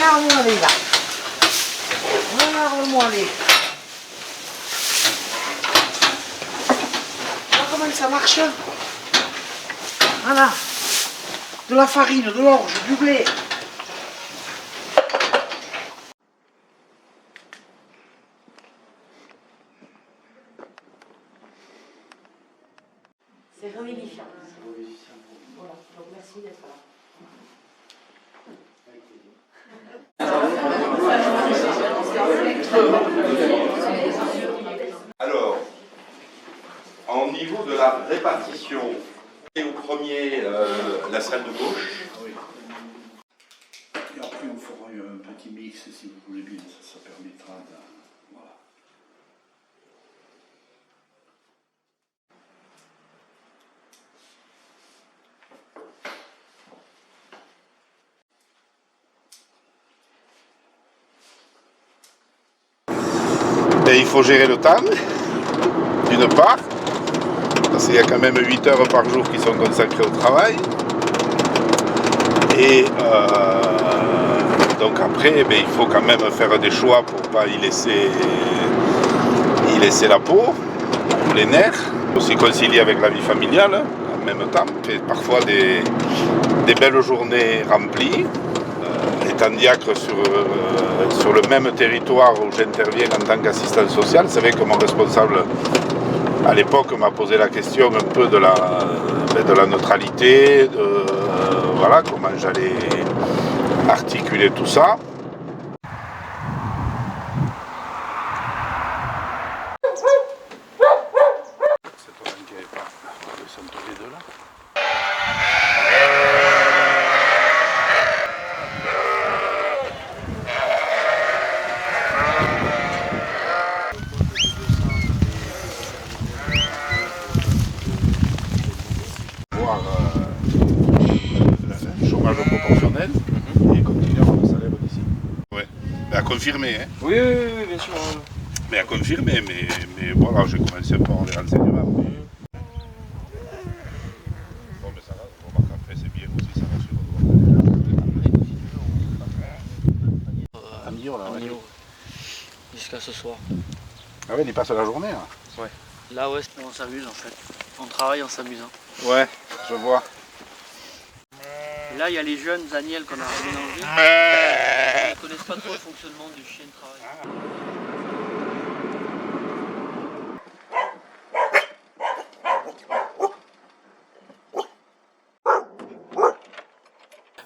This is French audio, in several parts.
Regarde-moi les là. Regarde-moi les. Voilà comment ça marche. Voilà. De la farine, de l'orge, du blé. C'est revivifiant. Voilà, donc merci d'être là. Alors, en niveau de la répartition, et au premier, la salle de gauche. Et après, on fera un petit mix, si vous voulez bien, ça permettra de... Voilà. Et il faut gérer le temps, d'une part, parce qu'il y a quand même 8 heures par jour qui sont consacrées au travail. Et donc après, il faut quand même faire des choix pour ne pas y laisser la peau, les nerfs, aussi concilier avec la vie familiale en même temps. On fait parfois des belles journées remplies. Étant diacre sur le même territoire où j'interviens en tant qu'assistant social, c'est vrai que mon responsable à l'époque m'a posé la question un peu de la neutralité, voilà, comment j'allais articuler tout ça. Chômage proportionnel et continuer à avoir le salaire d'ici. Ouais, mais à confirmer, hein. Oui, bien sûr. Mais à confirmer, mais voilà, j'ai commencé un peu à avoir des renseignements. Bon, mais ça va, on remarque après, c'est bien aussi, ça rassure. À Millau, là, ouais. Jusqu'à ce soir. Ah ouais, il y passe la journée, là. Ouais. Là, ouais, on s'amuse en fait. On travaille en s'amusant. Ouais, je vois. Et là, il y a les jeunes Daniel qu'on a rémélangés. Ils ne connaissent pas trop le fonctionnement du chien de travail.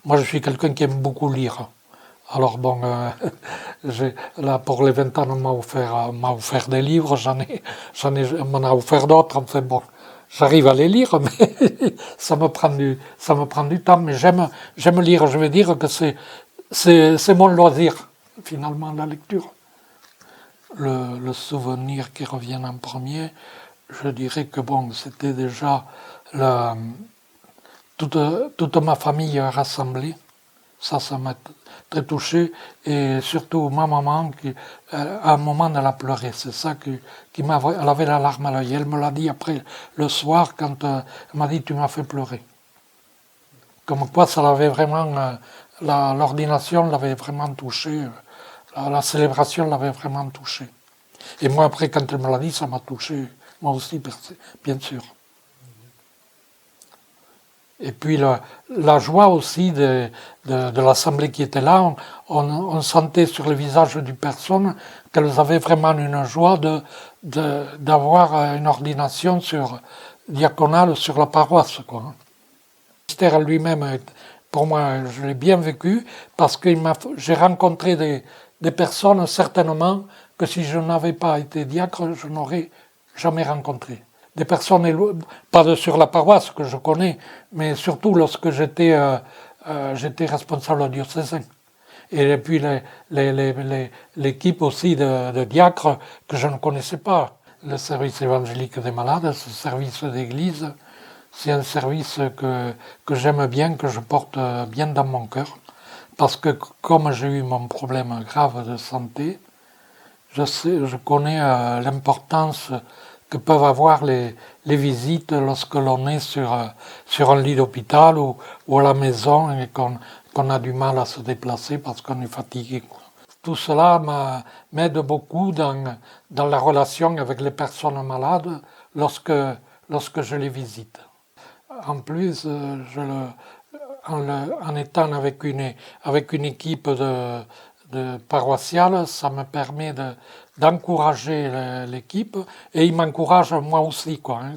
Moi, je suis quelqu'un qui aime beaucoup lire. Alors bon, là pour les 20 ans, on m'a offert des livres, on m'en a offert d'autres. Enfin bon, j'arrive à les lire, mais ça me prend du temps. Mais j'aime lire. Je veux dire que c'est mon loisir finalement la lecture. Le souvenir qui revient en premier, je dirais que bon, c'était déjà toute ma famille rassemblée. Ça m'a très touché, et surtout ma maman qui, à un moment, elle a pleuré. C'est ça qui m'a. Elle avait la larme à l'œil. Elle me l'a dit après le soir quand elle m'a dit tu m'as fait pleurer. Comme quoi, ça l'avait vraiment. L'ordination l'avait vraiment touché. La célébration l'avait vraiment touché. Et moi après, quand elle me l'a dit, ça m'a touché. Moi aussi, bien sûr. Et puis la joie aussi de l'assemblée qui était là, on sentait sur les visages des personnes qu'elles avaient vraiment une joie d'avoir une ordination diaconale sur la paroisse, quoi. Le ministère lui-même, pour moi, je l'ai bien vécu, parce que j'ai rencontré des personnes certainement que si je n'avais pas été diacre, je n'aurais jamais rencontré. Des personnes, pas sur la paroisse que je connais, mais surtout lorsque j'étais responsable diocésain. Et puis l'équipe aussi de diacres que je ne connaissais pas. Le service évangélique des malades, ce service d'église, c'est un service que j'aime bien, que je porte bien dans mon cœur. Parce que comme j'ai eu mon problème grave de santé, je connais l'importance que peuvent avoir les visites lorsque l'on est sur un lit d'hôpital ou à la maison et qu'on a du mal à se déplacer parce qu'on est fatigué, quoi. Tout cela m'aide beaucoup dans la relation avec les personnes malades lorsque je les visite. En plus, en étant avec une équipe de paroissiale, ça me permet d'encourager l'équipe et ils m'encouragent moi aussi, quoi, hein.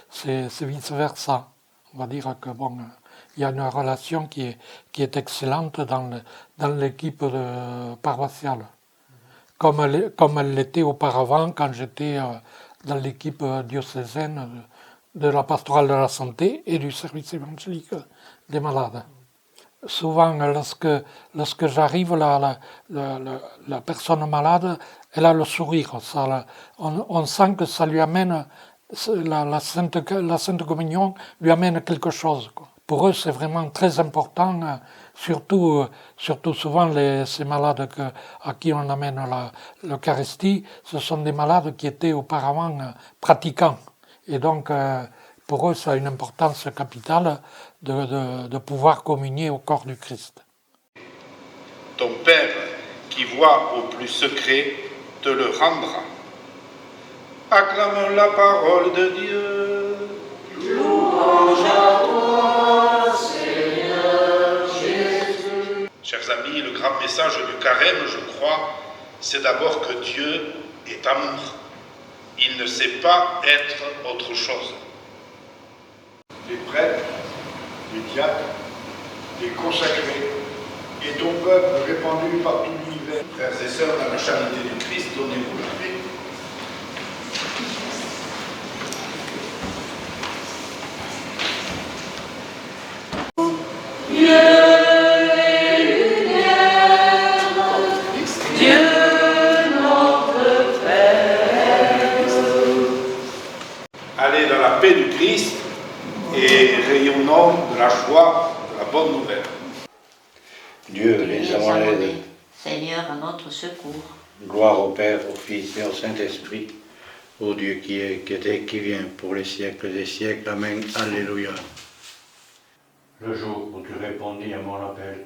C'est vice-versa. On va dire que bon, il y a une relation qui est excellente dans l'équipe paroissiale, comme elle l'était auparavant quand j'étais dans l'équipe diocésaine de la pastorale de la santé et du service évangélique des malades. Souvent, lorsque j'arrive, la personne malade, elle a le sourire. On sent que ça lui amène, la Sainte Communion lui amène quelque chose, quoi. Pour eux, c'est vraiment très important, surtout souvent ces malades à qui on amène l'Eucharistie, ce sont des malades qui étaient auparavant pratiquants. Et donc, pour eux, ça a une importance capitale de pouvoir communier au corps du Christ. Ton Père, qui voit au plus secret, te le rendra. Acclame la parole de Dieu. Louange à toi, Seigneur Jésus. Chers amis, le grand message du carême, je crois, c'est d'abord que Dieu est amour. Il ne sait pas être autre chose. Les prêtres, les diacres, les consacrés, et ton peuple répandu par tout l'univers. Frères et sœurs, dans la charité du Christ, donnez-vous la paix. Allez dans la paix du Christ et rayonnons de la joie de la bonne nouvelle. Dieu les a en aide. Seigneur, à notre secours. Gloire au Père, au Fils et au Saint-Esprit, au Dieu qui est, qui était, qui vient, pour les siècles des siècles. Amen. Alléluia. Le jour où tu répondis à mon appel,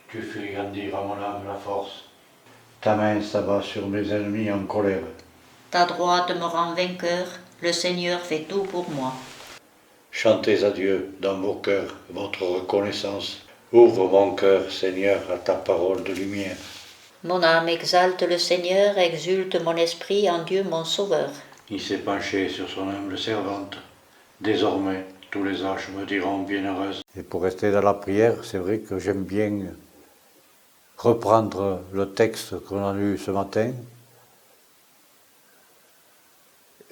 tu fis grandir à mon âme la force. Ta main s'abat sur mes ennemis en colère. Ta droite me rend vainqueur, le Seigneur fait tout pour moi. Chantez à Dieu dans vos cœurs votre reconnaissance. Ouvre mon cœur, Seigneur, à ta parole de lumière. Mon âme exalte le Seigneur, exulte mon esprit en Dieu mon Sauveur. Il s'est penché sur son humble servante. Désormais, tous les âges me diront bienheureuse. Et pour rester dans la prière, c'est vrai que j'aime bien reprendre le texte qu'on a lu ce matin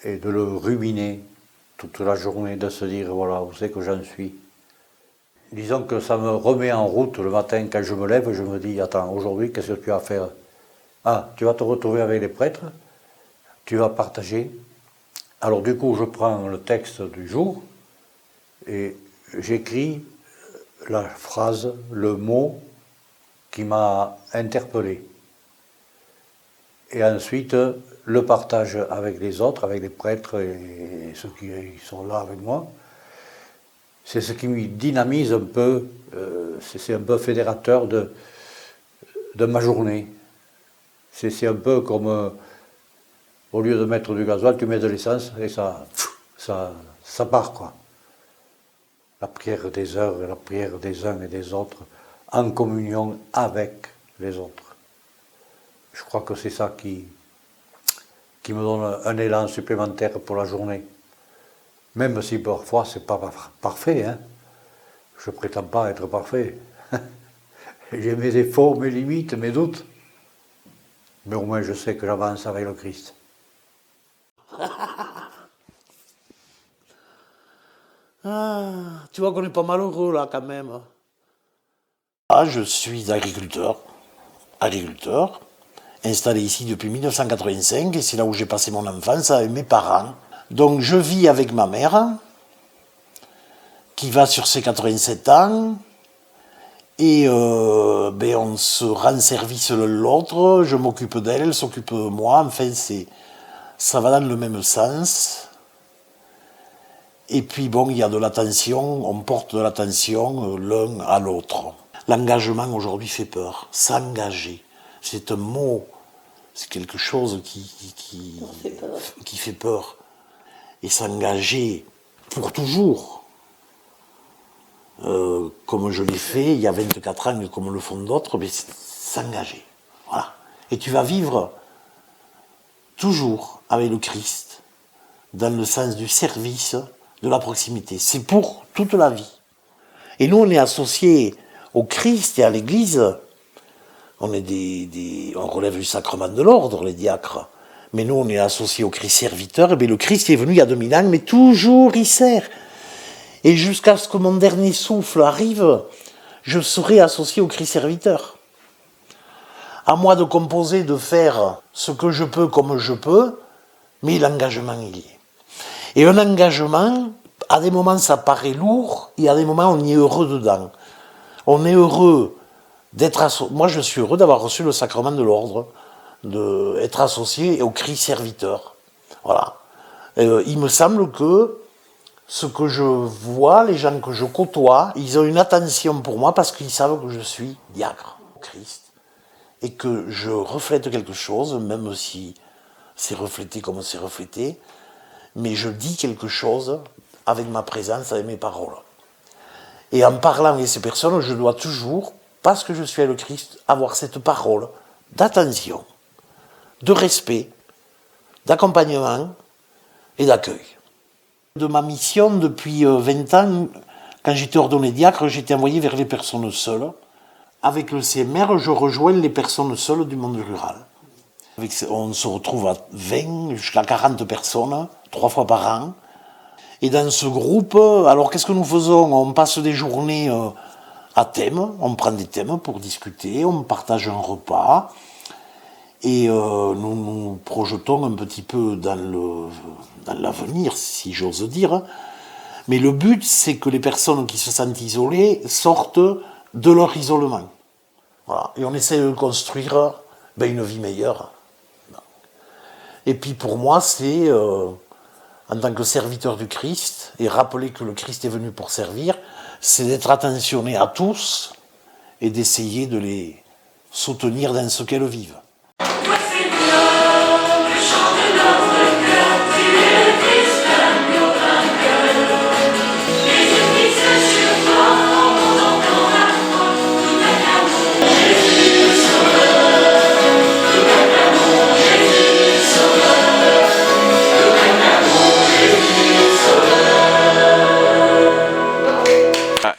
et de le ruminer toute la journée, de se dire, voilà, où c'est que j'en suis. Disons que ça me remet en route le matin quand je me lève, je me dis, attends, aujourd'hui, qu'est-ce que tu vas faire? Ah, tu vas te retrouver avec les prêtres, tu vas partager. Alors du coup, je prends le texte du jour et j'écris la phrase, le mot qui m'a interpellé. Et ensuite, le partage avec les autres, avec les prêtres et ceux qui sont là avec moi. C'est ce qui me dynamise un peu, c'est un peu fédérateur de ma journée. C'est un peu comme, au lieu de mettre du gasoil, tu mets de l'essence et ça part, quoi. La prière des heures et la prière des uns et des autres, en communion avec les autres. Je crois que c'est ça qui me donne un élan supplémentaire pour la journée. Même si parfois c'est pas parfait, hein. Je prétends pas être parfait. J'ai mes défauts, mes limites, mes doutes. Mais au moins je sais que j'avance avec le Christ. Ah, tu vois qu'on est pas malheureux là quand même. Ah, je suis agriculteur, installé ici depuis 1985 et c'est là où j'ai passé mon enfance avec mes parents. Donc je vis avec ma mère, qui va sur ses 87 ans, et on se rend service l'un l'autre, je m'occupe d'elle, elle s'occupe de moi, enfin ça va dans le même sens. Et puis bon, il y a de l'attention, on porte de l'attention l'un à l'autre. L'engagement aujourd'hui fait peur. S'engager, c'est un mot, c'est quelque chose qui fait peur. Et s'engager pour toujours, comme je l'ai fait il y a 24 ans et comme le font d'autres, mais c'est s'engager. Voilà. Et tu vas vivre toujours avec le Christ, dans le sens du service, de la proximité. C'est pour toute la vie. Et nous, on est associés au Christ et à l'Église. On relève du sacrement de l'ordre, les diacres. Mais nous, on est associés au Christ serviteur. Et bien, le Christ est venu il y a 2000 ans, mais toujours il sert. Et jusqu'à ce que mon dernier souffle arrive, je serai associé au Christ serviteur. À moi de composer, de faire ce que je peux comme je peux, mais l'engagement, il y est. Et un engagement, à des moments, ça paraît lourd, et à des moments, on y est heureux dedans. On est heureux d'être associé. Moi, je suis heureux d'avoir reçu le sacrement de l'ordre, d'être associé au Christ serviteur. Voilà. Il me semble que ce que je vois, les gens que je côtoie, ils ont une attention pour moi parce qu'ils savent que je suis diacre au Christ et que je reflète quelque chose, même si c'est reflété comme c'est reflété, mais je dis quelque chose avec ma présence, avec mes paroles. Et en parlant avec ces personnes, je dois toujours, parce que je suis avec le Christ, avoir cette parole d'attention, de respect, d'accompagnement et d'accueil. De ma mission, depuis 20 ans, quand j'étais ordonné diacre, j'étais envoyé vers les personnes seules. Avec le CMR, je rejoins les personnes seules du monde rural. On se retrouve à 20 jusqu'à 40 personnes, 3 fois par an. Et dans ce groupe, alors qu'est-ce que nous faisons? On passe des journées à thème, on prend des thèmes pour discuter, on partage un repas. Et nous nous projetons un petit peu dans l'avenir, si j'ose dire. Mais le but, c'est que les personnes qui se sentent isolées sortent de leur isolement. Voilà. Et on essaie de construire une vie meilleure. Et puis pour moi, c'est, en tant que serviteur du Christ, et rappeler que le Christ est venu pour servir, c'est d'être attentionné à tous et d'essayer de les soutenir dans ce qu'elles vivent.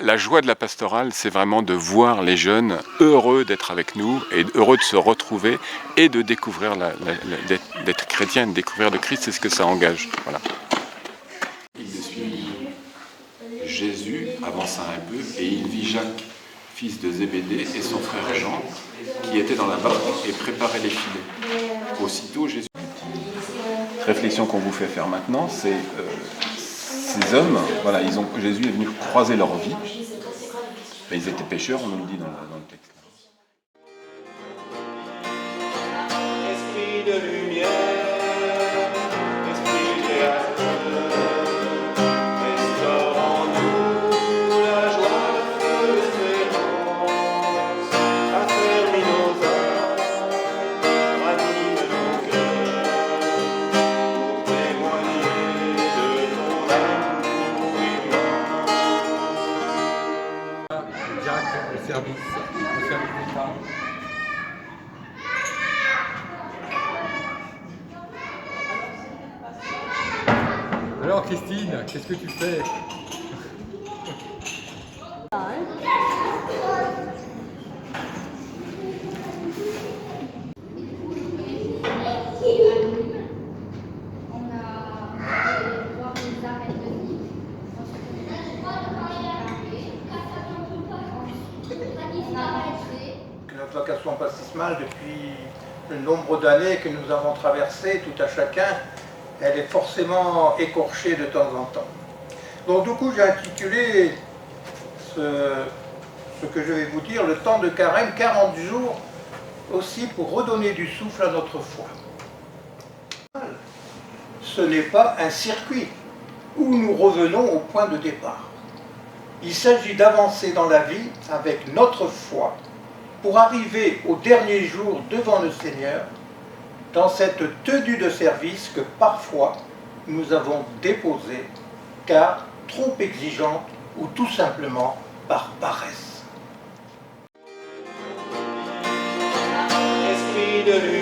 La joie de la pastorale, c'est vraiment de voir les jeunes heureux d'être avec nous et heureux de se retrouver et de découvrir, d'être chrétien, de découvrir le Christ, c'est ce que ça engage. Voilà. Il suit Jésus, avança un peu, et il vit Jacques, fils de Zébédée, et son frère Jean, qui étaient dans la barque et préparaient les filets. Aussitôt, Jésus... Réflexion qu'on vous fait faire maintenant, c'est... ces hommes, voilà, Jésus est venu croiser leur vie, mais ils étaient pécheurs, on nous le dit dans le texte. Esprit de lumière, esprit créateur, restaure en nous la joie, le feu, l'espérance, affermis nos âmes, ranime nos cœurs, pour témoigner de ton amour immense. Jacques, au service des femmes. Alors Christine, qu'est-ce que tu fais? Notre vocation baptismale depuis le nombre d'années que nous avons traversées, tout à chacun, elle est forcément écorchée de temps en temps. Donc du coup j'ai intitulé ce que je vais vous dire, le temps de carême, 40 jours aussi pour redonner du souffle à notre foi. ce n'est pas un circuit où nous revenons au point de départ. Il s'agit d'avancer dans la vie avec notre foi pour arriver au dernier jour devant le Seigneur dans cette tenue de service que parfois nous avons déposée car trop exigeante ou tout simplement par paresse. Esprit de lumière.